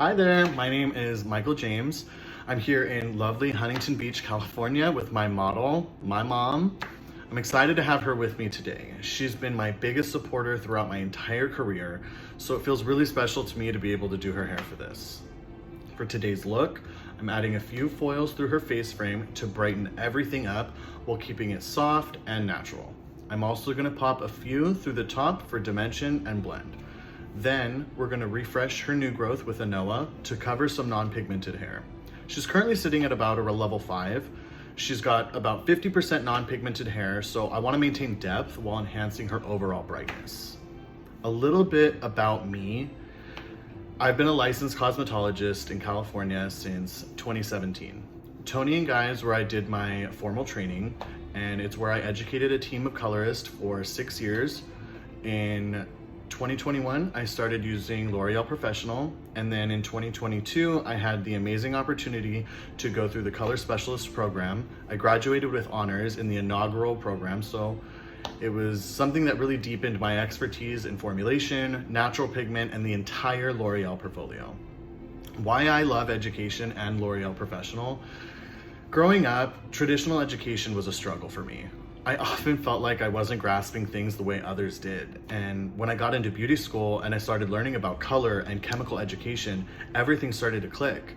Hi there, my name is Michael James. I'm here in lovely Huntington Beach, California with my model, my mom. I'm excited to have her with me today. She's been my biggest supporter throughout my entire career, so it feels really special to me to be able to do her hair for this. For today's look, I'm adding a few foils through her face frame to brighten everything up while keeping it soft and natural. I'm also gonna pop a few through the top for dimension and blend. Then we're gonna refresh her new growth with INOA to cover some non-pigmented hair. She's currently sitting at about a level 5. She's got about 50% non-pigmented hair, so I wanna maintain depth while enhancing her overall brightness. A little bit about me. I've been a licensed cosmetologist in California since 2017. Tony & Guy is where I did my formal training, and it's where I educated a team of colorists for 6 years. In 2021, I started using L'Oréal Professionnel, and then in 2022, I had the amazing opportunity to go through the Color Specialist program. I graduated with honors in the inaugural program, so it was something that really deepened my expertise in formulation, natural pigment, and the entire L'Oréal portfolio. Why I love education and L'Oréal Professionnel. Growing up, traditional education was a struggle for me. I often felt like I wasn't grasping things the way others did. And when I got into beauty school and I started learning about color and chemical education, everything started to click.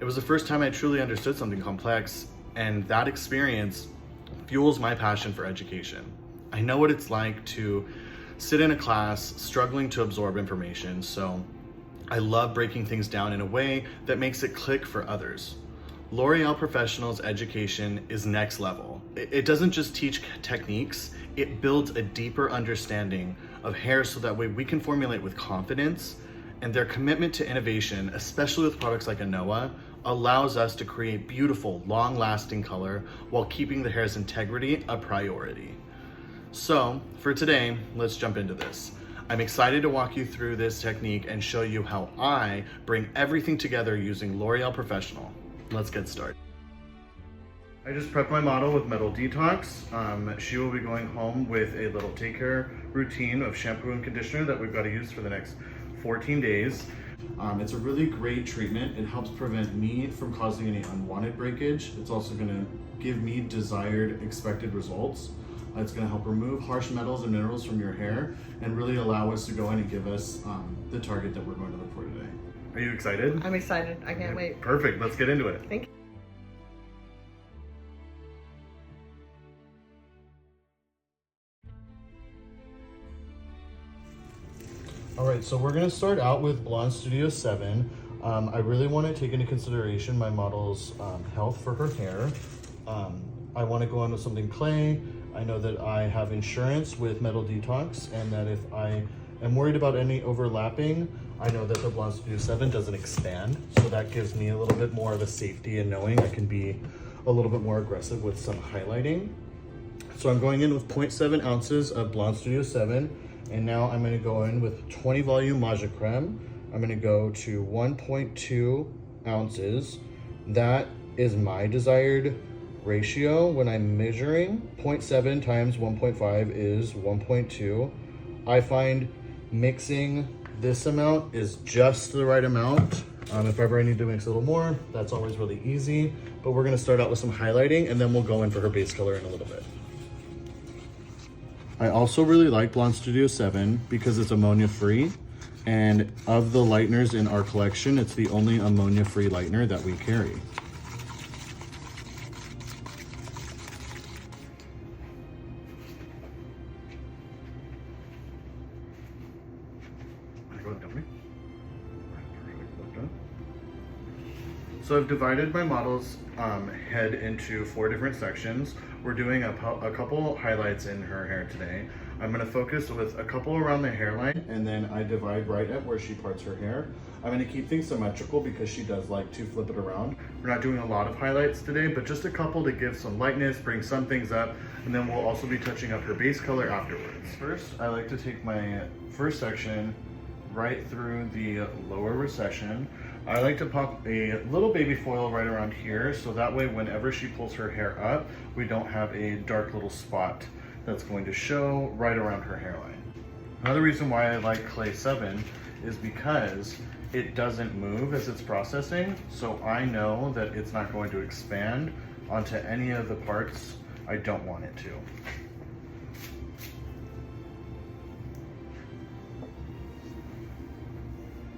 It was the first time I truly understood something complex, and that experience fuels my passion for education. I know what it's like to sit in a class struggling to absorb information, so I love breaking things down in a way that makes it click for others. L'Oréal Professionnel's education is next level. It doesn't just teach techniques, it builds a deeper understanding of hair so that way we can formulate with confidence, and their commitment to innovation, especially with products like INOA, allows us to create beautiful, long-lasting color while keeping the hair's integrity a priority. So, for today, let's jump into this. I'm excited to walk you through this technique and show you how I bring everything together using L'Oréal Professionnel. Let's get started. I just prepped my model with Metal Detox. She will be going home with a little take care routine of shampoo and conditioner that we've got to use for the next 14 days. It's a really great treatment. It helps prevent me from causing any unwanted breakage. It's also gonna give me desired, expected results. It's gonna help remove harsh metals and minerals from your hair and really allow us to go in and give us the target that we're going to look for today. Are you excited? I'm excited. I can't wait. Perfect. Let's get into it. Thank you. All right, so we're gonna start out with Blonde Studio 7. I really wanna take into consideration my model's health for her hair. I wanna go on with something clay. I know that I have insurance with Metal Detox, and that if I am worried about any overlapping, I know that the Blonde Studio 7 doesn't expand, so that gives me a little bit more of a safety in knowing I can be a little bit more aggressive with some highlighting. So I'm going in with 0.7 ounces of Blonde Studio 7, and now I'm gonna go in with 20 volume Maja Creme. I'm gonna go to 1.2 ounces. That is my desired ratio when I'm measuring. 0.7 times 1.5 is 1.2. I find mixing this amount is just the right amount. If ever I need to mix a little more, that's always really easy. But we're gonna start out with some highlighting, and then we'll go in for her base color in a little bit. I also really like Blonde Studio 7 because it's ammonia-free. And of the lighteners in our collection, it's the only ammonia-free lightener that we carry. So I've divided my model's head into 4 different sections. We're doing a couple highlights in her hair today. I'm gonna focus with a couple around the hairline, and then I divide right at where she parts her hair. I'm gonna keep things symmetrical because she does like to flip it around. We're not doing a lot of highlights today, but just a couple to give some lightness, bring some things up, and then we'll also be touching up her base color afterwards. First, I like to take my first section right through the lower recession. I like to pop a little baby foil right around here, so that way whenever she pulls her hair up, we don't have a dark little spot that's going to show right around her hairline. Another reason why I like Clay 7 is because it doesn't move as it's processing, so I know that it's not going to expand onto any of the parts I don't want it to.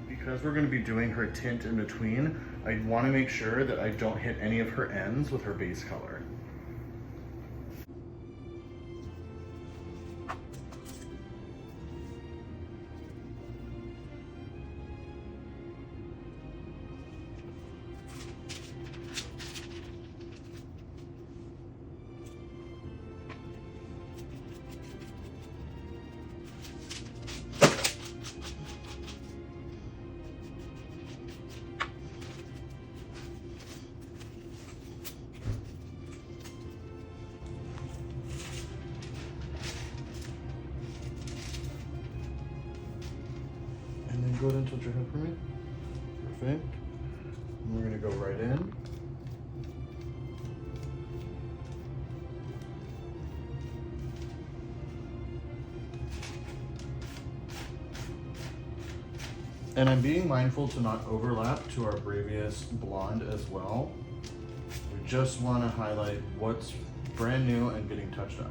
Because we're going to be doing her tint in between, I want to make sure that I don't hit any of her ends with her base color. Go ahead and tilt your head for me. Perfect. And we're gonna go right in. And I'm being mindful to not overlap to our previous blonde as well. We just want to highlight what's brand new and getting touched up.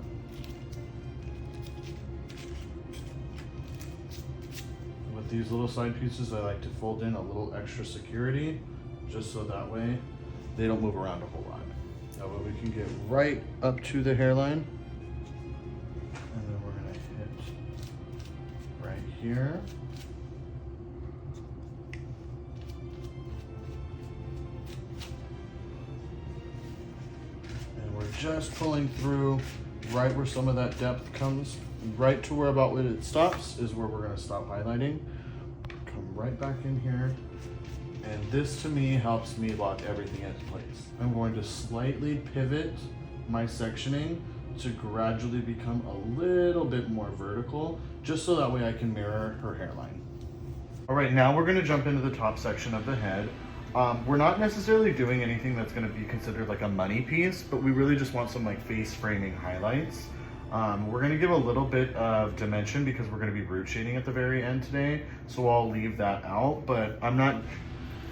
With these little side pieces, I like to fold in a little extra security, just so that way they don't move around a whole lot. That way we can get right up to the hairline. And then we're gonna hit right here. And we're just pulling through right where some of that depth comes. Right to where about when it stops is where we're going to stop highlighting. Come right back in here. And this to me helps me lock everything into place. I'm going to slightly pivot my sectioning to gradually become a little bit more vertical, just so that way I can mirror her hairline. All right, now we're going to jump into the top section of the head. We're not necessarily doing anything that's going to be considered like a money piece, but we really just want some like face framing highlights. We're going to give a little bit of dimension because we're going to be root shading at the very end today, so I'll leave that out, but I'm not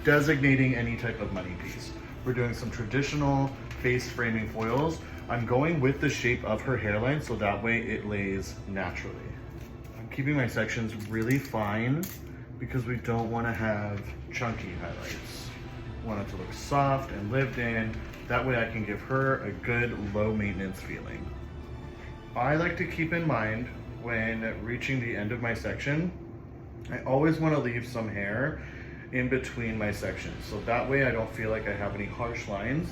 designating any type of money piece. We're doing some traditional face framing foils. I'm going with the shape of her hairline so that way it lays naturally. I'm keeping my sections really fine because we don't want to have chunky highlights. I want it to look soft and lived in. That way I can give her a good low maintenance feeling. I like to keep in mind when reaching the end of my section, I always want to leave some hair in between my sections. So that way I don't feel like I have any harsh lines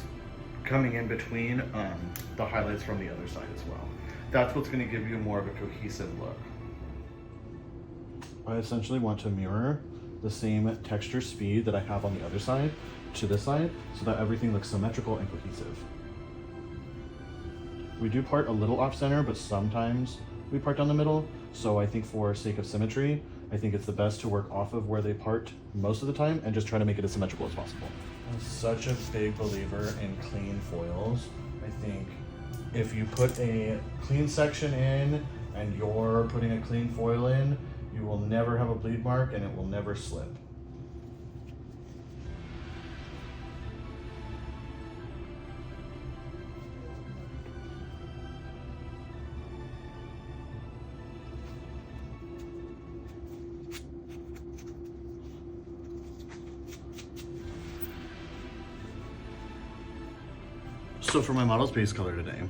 coming in between the highlights from the other side as well. That's what's going to give you more of a cohesive look. I essentially want to mirror the same texture speed that I have on the other side to this side so that everything looks symmetrical and cohesive. We do part a little off center, but sometimes we part down the middle. So I think for sake of symmetry, I think it's the best to work off of where they part most of the time and just try to make it as symmetrical as possible. I'm such a big believer in clean foils. I think if you put a clean section in and you're putting a clean foil in, you will never have a bleed mark and it will never slip. So for my model's base color today,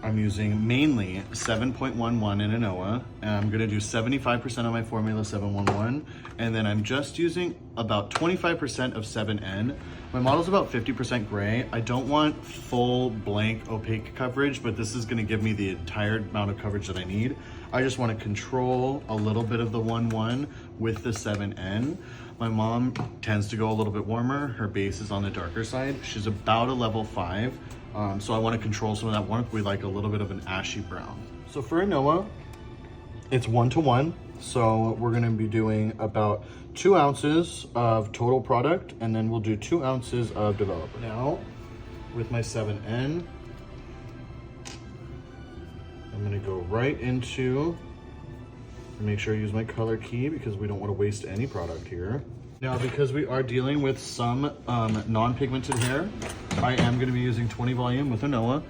I'm using mainly 7.11 in INOA, and I'm gonna do 75% of my formula 711, and then I'm just using about 25% of 7N. My model's about 50% gray. I don't want full blank opaque coverage, but this is gonna give me the entire amount of coverage that I need. I just wanna control a little bit of the 1-1 with the 7N. My mom tends to go a little bit warmer. Her base is on the darker side. She's about a level 5. So I want to control some of that warmth. We like a little bit of an ashy brown. So for INOA, it's 1-to-1. So we're going to be doing about 2 ounces of total product, and then we'll do 2 ounces of developer. Now, with my 7N, I'm going to go right into, make sure I use my color key because we don't want to waste any product here. Now, because we are dealing with some non-pigmented hair, I am going to be using 20 volume with INOA.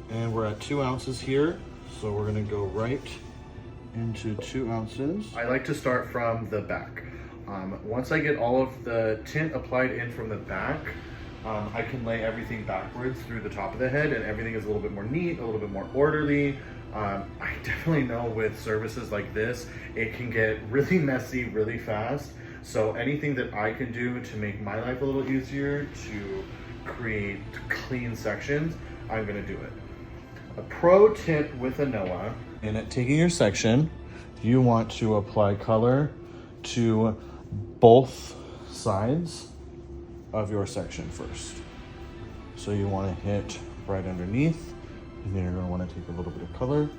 And we're at 2 ounces here, so we're going to go right into 2 ounces. I like to start from the back. Once I get all of the tint applied in from the back, I can lay everything backwards through the top of the head, and everything is a little bit more neat, a little bit more orderly. I definitely know with services like this, it can get really messy really fast. So anything that I can do to make my life a little easier, to create clean sections, I'm gonna do it. A pro tip with INOA, in taking your section, you want to apply color to both sides of your section first. So you want to hit right underneath, and then you're going to want to take a little bit of color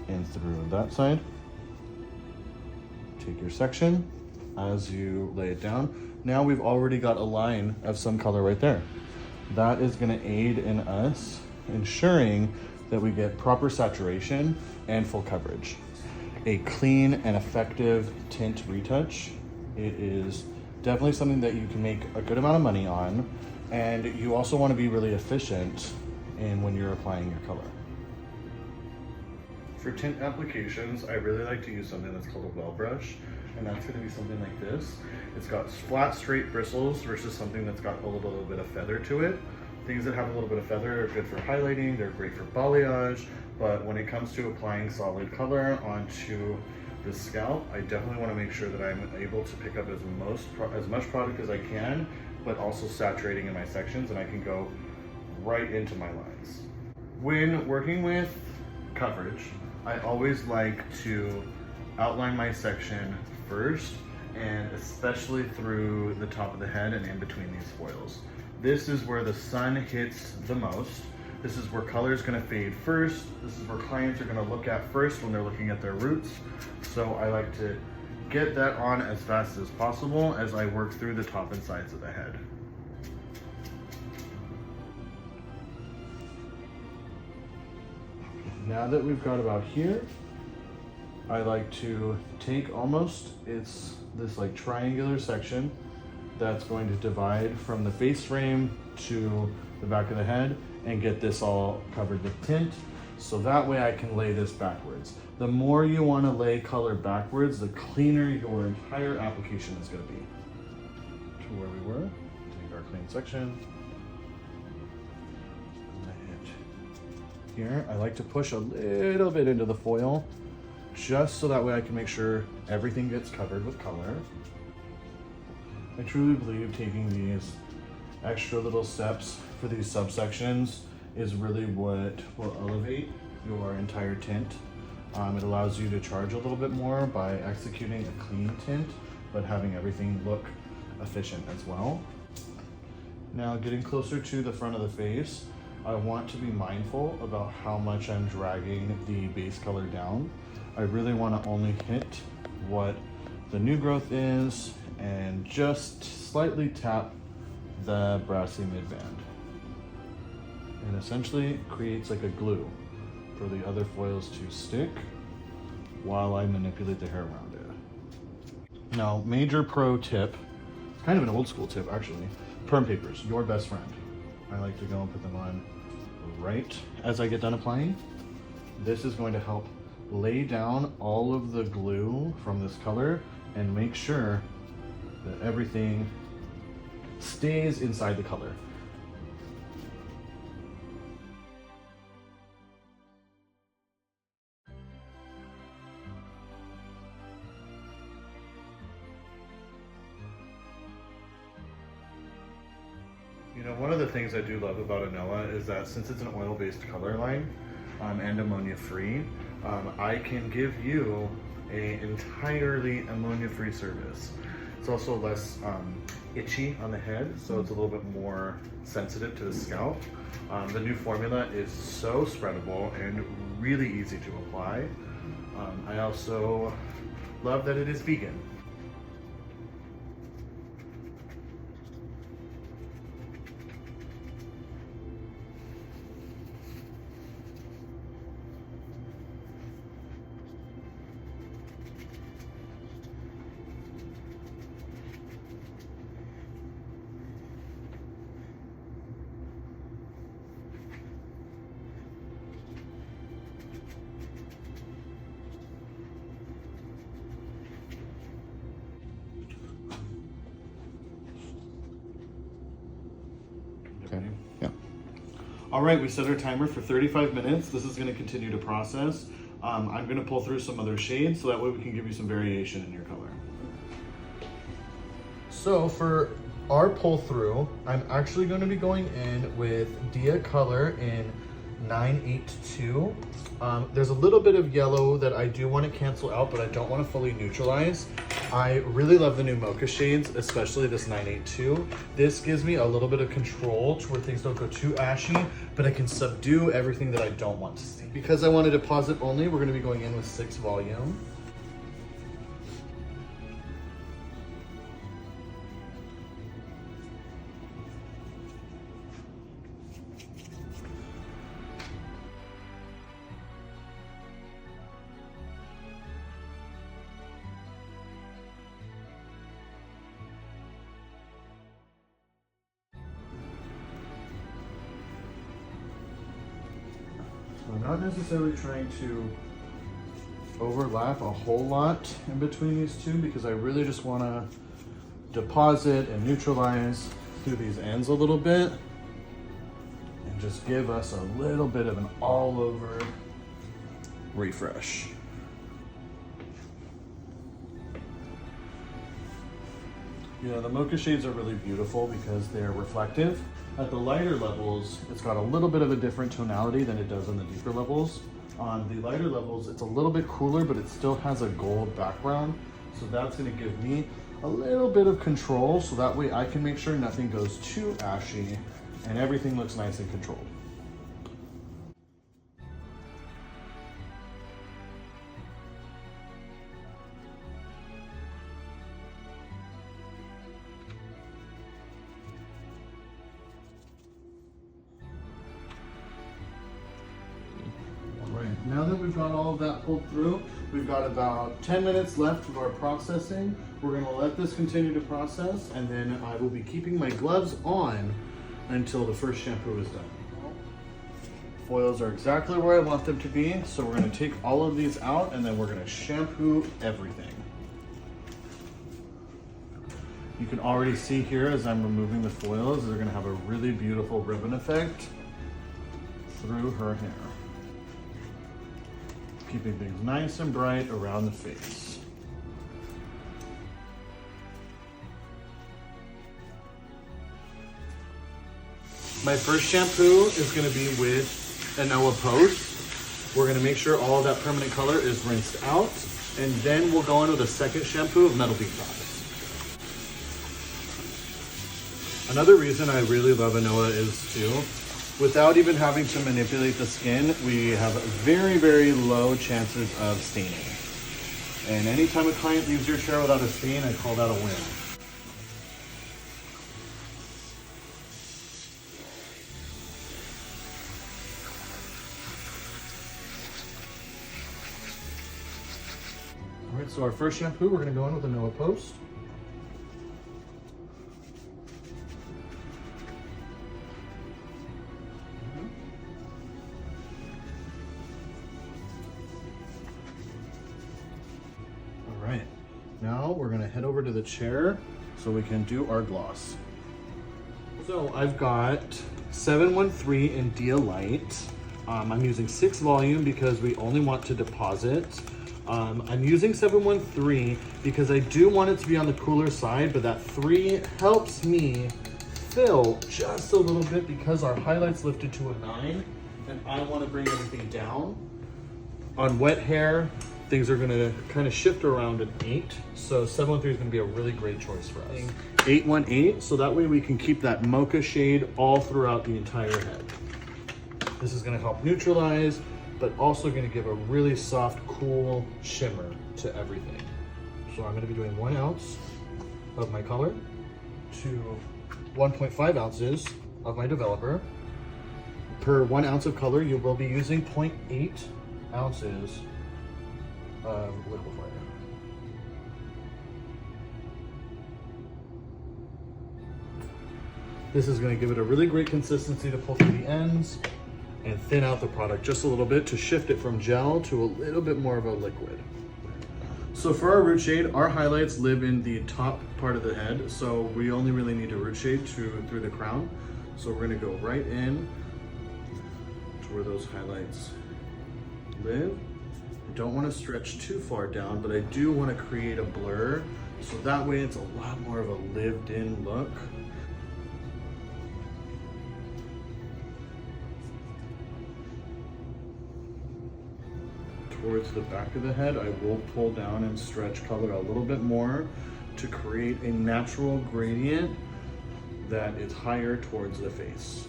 in through that side. Take your section as you lay it down. Now we've already got a line of some color right there. That is going to aid in us ensuring that we get proper saturation and full coverage. A clean and effective tint retouch, it is definitely something that you can make a good amount of money on, and you also want to be really efficient in when you're applying your color. For tint applications, I really like to use something that's called a well brush, and that's going to be something like this. It's got flat, straight bristles versus something that's got a little bit of feather to it. Things that have a little bit of feather are good for highlighting, they're great for balayage, but when it comes to applying solid color onto the scalp, I definitely want to make sure that I'm able to pick up as much product as I can, but also saturating in my sections, and I can go right into my lines. When working with coverage, I always like to outline my section first, and especially through the top of the head and in between these foils. This is where the sun hits the most. This is where color is going to fade first. This is where clients are going to look at first when they're looking at their roots. So I like to get that on as fast as possible as I work through the top and sides of the head. Now that we've got about here, I like to take it's this like triangular section that's going to divide from the face frame to the back of the head and get this all covered with tint. So that way I can lay this backwards. The more you want to lay color backwards, the cleaner your entire application is going to be. To where we were, take our clean section. Here, I like to push a little bit into the foil, just so that way I can make sure everything gets covered with color. I truly believe taking these extra little steps for these subsections is really what will elevate your entire tint. It allows you to charge a little bit more by executing a clean tint, but having everything look efficient as well. Now, getting closer to the front of the face, I want to be mindful about how much I'm dragging the base color down. I really want to only hit what the new growth is and just slightly tap the brassy midband. And essentially creates like a glue for the other foils to stick while I manipulate the hair around it. Now, major pro tip, kind of an old school tip actually, perm papers, your best friend. I like to go and put them on right as I get done applying. This is going to help lay down all of the glue from this color and make sure that everything stays inside the color. You know, one of the things I do love about INOA is that since it's an oil-based color line and ammonia-free, I can give you an entirely ammonia-free service. It's also less itchy on the head, so it's a little bit more sensitive to the scalp. The new formula is so spreadable and really easy to apply. I also love that it is vegan. All right, we set our timer for 35 minutes. This is gonna continue to process. I'm gonna pull through some other shades so that way we can give you some variation in your color. So for our pull through, I'm actually gonna be going in with Dia Color in 982. There's a little bit of yellow that I do want to cancel out, but I don't want to fully neutralize. I really love the new mocha shades, especially this 982. This gives me a little bit of control to where things don't go too ashy, but I can subdue everything that I don't want to see. Because I want to deposit only, we're going to be going in with 6 volume. I'm not necessarily trying to overlap a whole lot in between these two because I really just want to deposit and neutralize through these ends a little bit and just give us a little bit of an all over refresh. Yeah, the mocha shades are really beautiful because they're reflective. At the lighter levels, it's got a little bit of a different tonality than it does on the deeper levels. On the lighter levels, it's a little bit cooler, but it still has a gold background. So that's gonna give me a little bit of control so that way I can make sure nothing goes too ashy and everything looks nice and controlled. Now that we've got all of that pulled through, we've got about 10 minutes left of our processing. We're gonna let this continue to process, and then I will be keeping my gloves on until the first shampoo is done. Foils are exactly where I want them to be, so we're gonna take all of these out and then we're gonna shampoo everything. You can already see here as I'm removing the foils, they're gonna have a really beautiful ribbon effect through her hair. Keeping things nice and bright around the face. My first shampoo is going to be with INOA Post. We're going to make sure all of that permanent color is rinsed out, and then we'll go in with a second shampoo of Metal Bead Products. Another reason I really love INOA is too, without even having to manipulate the skin, we have very, very low chances of staining. And anytime a client leaves your chair without a stain, I call that a win. All right, so our first shampoo, we're gonna go in with INOA Post. Now we're gonna head over to the chair so we can do our gloss. So I've got 713 in Dia Light. I'm using 6 volume because we only want to deposit. I'm using 713 because I do want it to be on the cooler side, but that 3 helps me fill just a little bit because our highlights lifted to a 9 and I want to bring everything down. On wet hair, things are gonna kind of shift around an 8. So 713 is gonna be a really great choice for us. 818, so that way we can keep that mocha shade all throughout the entire head. This is gonna help neutralize, but also gonna give a really soft, cool shimmer to everything. So I'm gonna be doing 1 ounce of my color to 1.5 ounces of my developer. Per 1 ounce of color, you will be using 0.8 ounces of liquefier. This is going to give it a really great consistency to pull through the ends and thin out the product just a little bit to shift it from gel to a little bit more of a liquid. So for our root shade, our highlights live in the top part of the head, so we only really need a root shade through the crown. So we're going to go right in where those highlights live. I don't want to stretch too far down, but I do want to create a blur, so that way it's a lot more of a lived-in look. Towards the back of the head, I will pull down and stretch color a little bit more to create a natural gradient that is higher towards the face.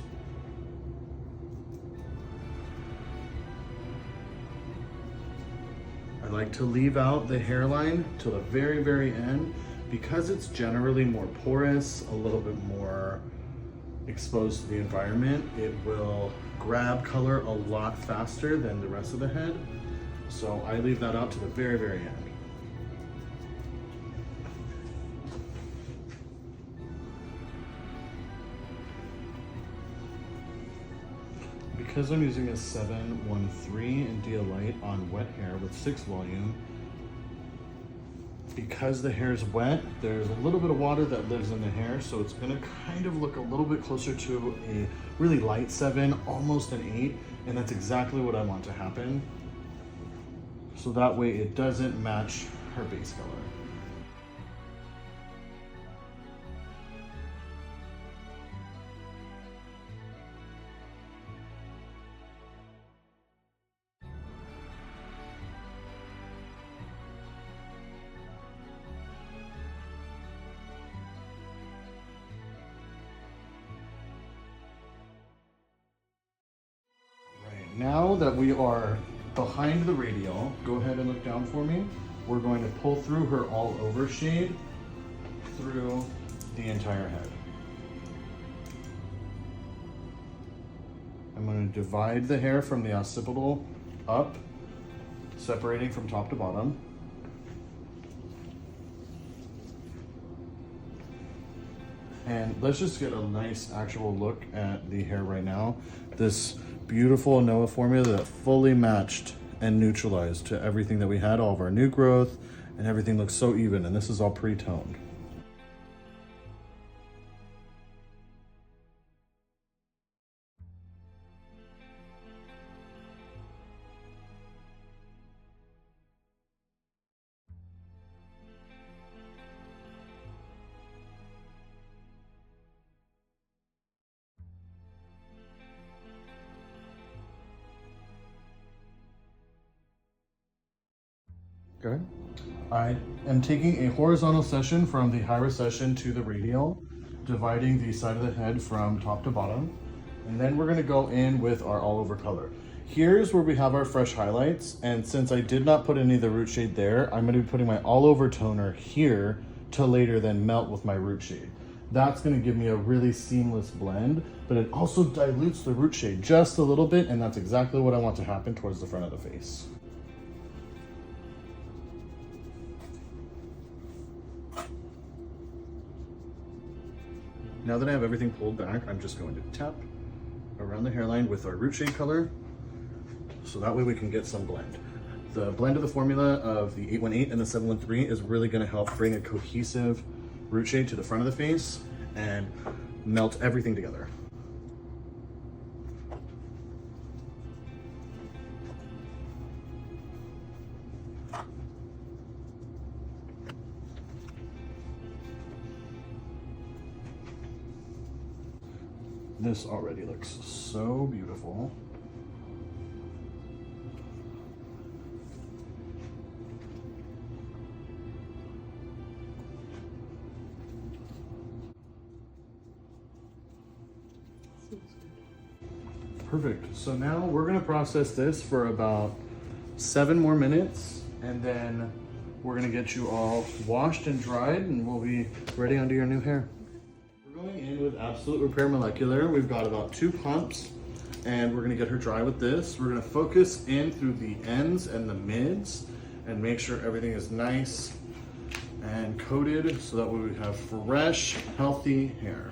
I like to leave out the hairline till the very, very end because it's generally more porous, a little bit more exposed to the environment. It will grab color a lot faster than the rest of the head. So I leave that out to the very, very end. Because I'm using a 713 India Light on wet hair with 6 volume, because the hair is wet, there's a little bit of water that lives in the hair, so it's gonna kind of look a little bit closer to a really light 7, almost an 8, and that's exactly what I want to happen. So that way it doesn't match her base color. Right, now that we are behind the radial, go ahead and look down for me. We're going to pull through her all over shade through the entire head. I'm going to divide the hair from the occipital up, separating from top to bottom. And let's just get a nice actual look at the hair right now. This beautiful INOA formula that fully matched and neutralized to everything that we had, all of our new growth, and everything looks so even, and this is all pre-toned. Okay. I am taking a horizontal section from the high recession to the radial, dividing the side of the head from top to bottom. And then we're gonna go in with our all over color. Here's where we have our fresh highlights. And since I did not put any of the root shade there, I'm gonna be putting my all over toner here to later then melt with my root shade. That's gonna give me a really seamless blend, but it also dilutes the root shade just a little bit, and that's exactly what I want to happen towards the front of the face. Now that I have everything pulled back, I'm just going to tap around the hairline with our root shade color, so that way we can get some blend. The blend of the formula of the 818 and the 713 is really gonna help bring a cohesive root shade to the front of the face and melt everything together. This already looks so beautiful. Perfect. So now we're gonna process this for about 7 more minutes, and then we're gonna get you all washed and dried, and we'll be ready onto your new hair. Going in with Absolute Repair Molecular. We've got about 2 pumps, and we're gonna get her dry with this. We're gonna focus in through the ends and the mids and make sure everything is nice and coated so that way we have fresh, healthy hair.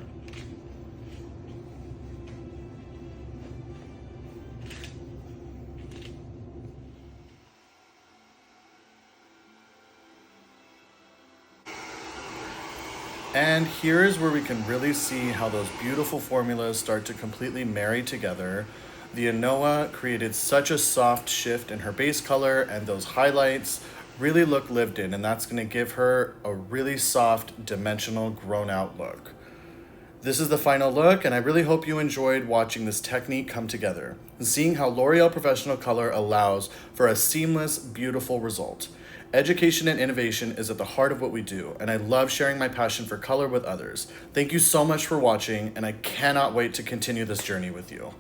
And here's where we can really see how those beautiful formulas start to completely marry together. The INOA created such a soft shift in her base color, and those highlights really look lived in, and that's gonna give her a really soft, dimensional, grown out look. This is the final look, and I really hope you enjoyed watching this technique come together and seeing how L'Oréal Professional Color allows for a seamless, beautiful result. Education and innovation is at the heart of what we do, and I love sharing my passion for color with others. Thank you so much for watching, and I cannot wait to continue this journey with you.